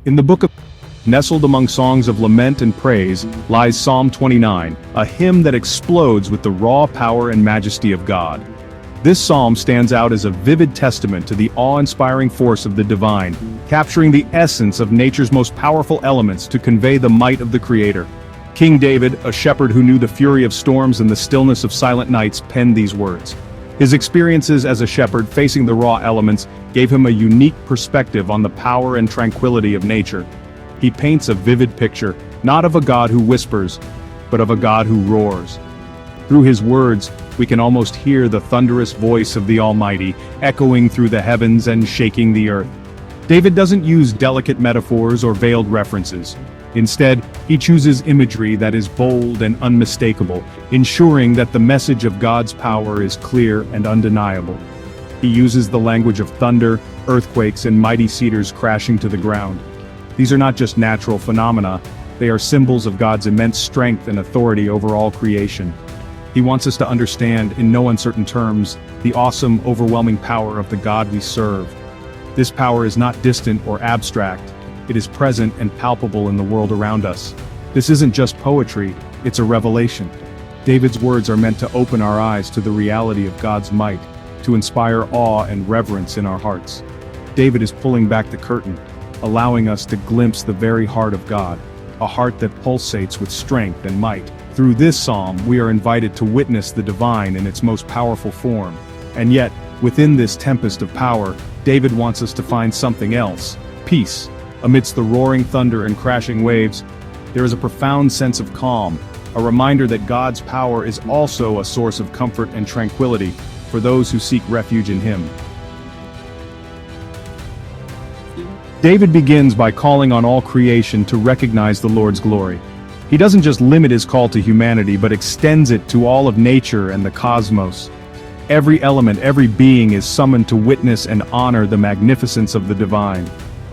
In the book of nestled among songs of lament and praise, lies Psalm 29, a hymn that explodes with the raw power and majesty of God. This psalm stands out as a vivid testament to the awe-inspiring force of the divine, capturing the essence of nature's most powerful elements to convey the might of the Creator. King David, a shepherd who knew the fury of storms and the stillness of silent nights, penned these words. His experiences as a shepherd facing the raw elements gave him a unique perspective on the power and tranquility of nature. He paints a vivid picture, not of a God who whispers, but of a God who roars. Through his words, we can almost hear the thunderous voice of the Almighty, echoing through the heavens and shaking the earth. David doesn't use delicate metaphors or veiled references. Instead, he chooses imagery that is bold and unmistakable, ensuring that the message of God's power is clear and undeniable. He uses the language of thunder, earthquakes, and mighty cedars crashing to the ground. These are not just natural phenomena, they are symbols of God's immense strength and authority over all creation. He wants us to understand, in no uncertain terms, the awesome, overwhelming power of the God we serve. This power is not distant or abstract. It is present and palpable in the world around us. This isn't just poetry, it's a revelation. David's words are meant to open our eyes to the reality of God's might, to inspire awe and reverence in our hearts. David is pulling back the curtain, allowing us to glimpse the very heart of God, a heart that pulsates with strength and might. Through this psalm, we are invited to witness the divine in its most powerful form. And yet, within this tempest of power, David wants us to find something else: peace. Amidst the roaring thunder and crashing waves, there is a profound sense of calm, a reminder that God's power is also a source of comfort and tranquility for those who seek refuge in Him. David begins by calling on all creation to recognize the Lord's glory. He doesn't just limit his call to humanity, but extends it to all of nature and the cosmos. Every element, every being is summoned to witness and honor the magnificence of the divine.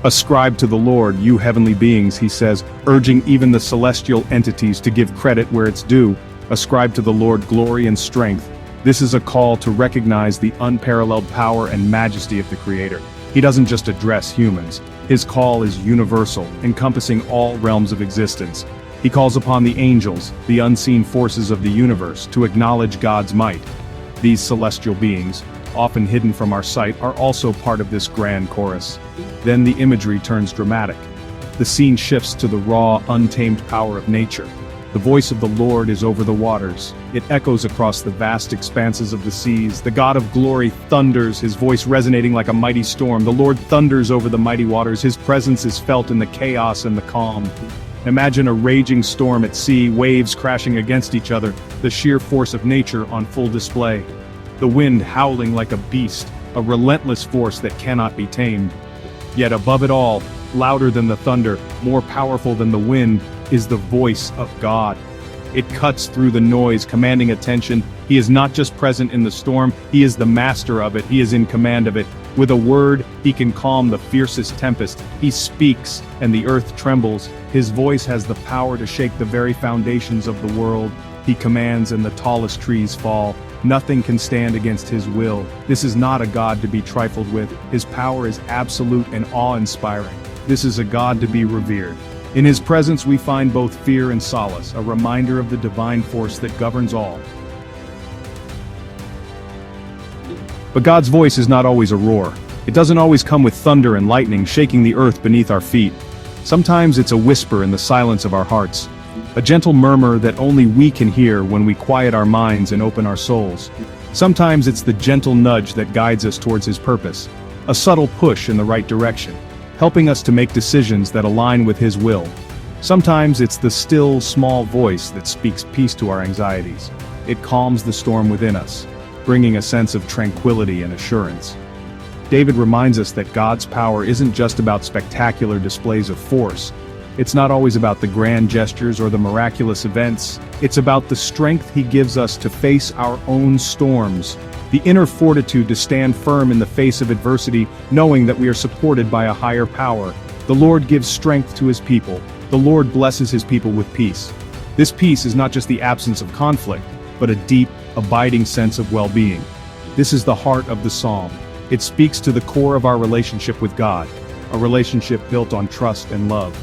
Ascribe to the Lord, you heavenly beings, he says, urging even the celestial entities to give credit where it's due. Ascribe to the Lord glory and strength. This is a call to recognize the unparalleled power and majesty of the Creator. He doesn't just address humans. His call is universal, encompassing all realms of existence. He calls upon the angels, the unseen forces of the universe, to acknowledge God's might. These celestial beings, often hidden from our sight, are also part of this grand chorus. Then the imagery turns dramatic. The scene shifts to the raw, untamed power of nature. The voice of the Lord is over the waters. It echoes across the vast expanses of the seas. The God of glory thunders, his voice resonating like a mighty storm. The Lord thunders over the mighty waters. His presence is felt in the chaos and the calm. Imagine a raging storm at sea, waves crashing against each other, the sheer force of nature on full display. The wind howling like a beast, a relentless force that cannot be tamed. Yet above it all, louder than the thunder, more powerful than the wind, is the voice of God. It cuts through the noise, commanding attention. He is not just present in the storm, he is the master of it, he is in command of it. With a word, he can calm the fiercest tempest. He speaks, and the earth trembles. His voice has the power to shake the very foundations of the world. He commands, and the tallest trees fall. Nothing can stand against his will. This is not a God to be trifled with. His power is absolute and awe-inspiring. This is a God to be revered. In his presence we find both fear and solace, a reminder of the divine force that governs all. But God's voice is not always a roar. It doesn't always come with thunder and lightning shaking the earth beneath our feet. Sometimes it's a whisper in the silence of our hearts, a gentle murmur that only we can hear when we quiet our minds and open our souls. Sometimes it's the gentle nudge that guides us towards his purpose, a subtle push in the right direction, helping us to make decisions that align with his will. Sometimes it's the still, small voice that speaks peace to our anxieties. It calms the storm within us, bringing a sense of tranquility and assurance. David reminds us that God's power isn't just about spectacular displays of force. It's not always about the grand gestures or the miraculous events. It's about the strength he gives us to face our own storms, the inner fortitude to stand firm in the face of adversity, knowing that we are supported by a higher power. The Lord gives strength to his people. The Lord blesses his people with peace. This peace is not just the absence of conflict, but a deep, abiding sense of well-being. This is the heart of the psalm. It speaks to the core of our relationship with God. a relationship built on trust and love.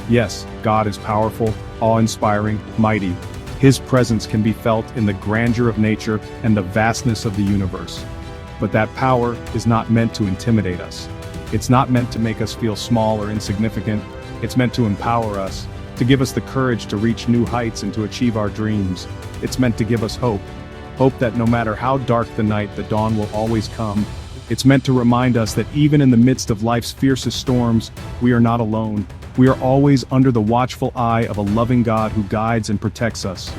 Yes, God is powerful, awe-inspiring, mighty. His presence can be felt in the grandeur of nature and the vastness of the universe. But that power is not meant to intimidate us. It's not meant to make us feel small or insignificant. It's meant to empower us, to give us the courage to reach new heights and to achieve our dreams. It's meant to give us hope. Hope that no matter how dark the night, the dawn will always come. It's meant to remind us that even in the midst of life's fiercest storms, we are not alone. We are always under the watchful eye of a loving God who guides and protects us.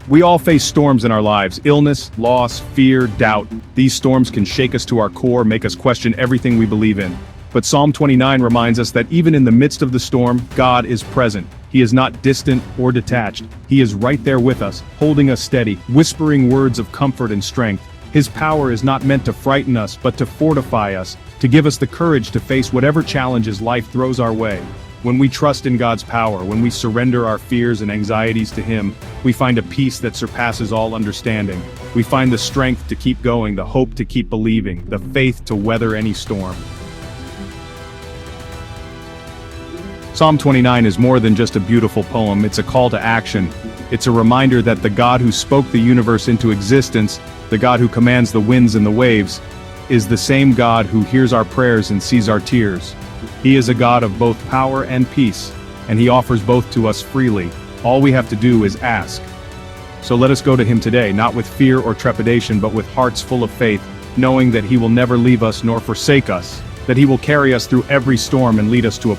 We all face storms in our lives: illness, loss, fear, doubt. These storms can shake us to our core, make us question everything we believe in. But Psalm 29 reminds us that even in the midst of the storm, God is present. He is not distant or detached. He is right there with us, holding us steady, whispering words of comfort and strength. His power is not meant to frighten us, but to fortify us, to give us the courage to face whatever challenges life throws our way. When we trust in God's power, when we surrender our fears and anxieties to Him, we find a peace that surpasses all understanding. We find the strength to keep going, the hope to keep believing, the faith to weather any storm. Psalm 29 is more than just a beautiful poem, it's a call to action. It's a reminder that the God who spoke the universe into existence, the God who commands the winds and the waves, is the same God who hears our prayers and sees our tears. He is a God of both power and peace, and He offers both to us freely. All we have to do is ask. So let us go to Him today, not with fear or trepidation, but with hearts full of faith, knowing that He will never leave us nor forsake us, that He will carry us through every storm and lead us to a